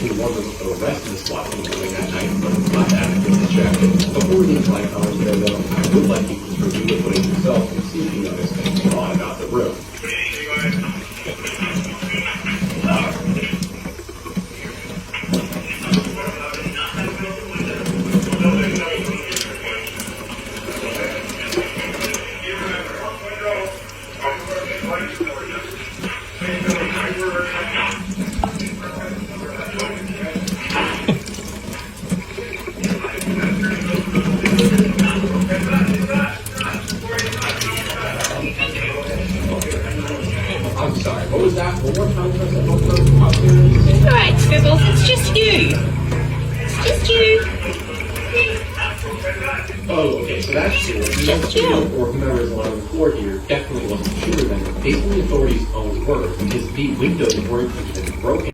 he wasn't arrested the SWAT team during that night, but it's not that to check. Before these light hours there, though, I would like you to review the footage yourself and see if you notice anything odd about the room. I'm sorry, what was that? One more time, please. Alright, Scribbles, it's just you. It's just you. Oh, okay, so that's true. Just you. Or whomever is allowed in court here definitely wasn't sure then. Based on the authorities' own words, his windows weren't even broken.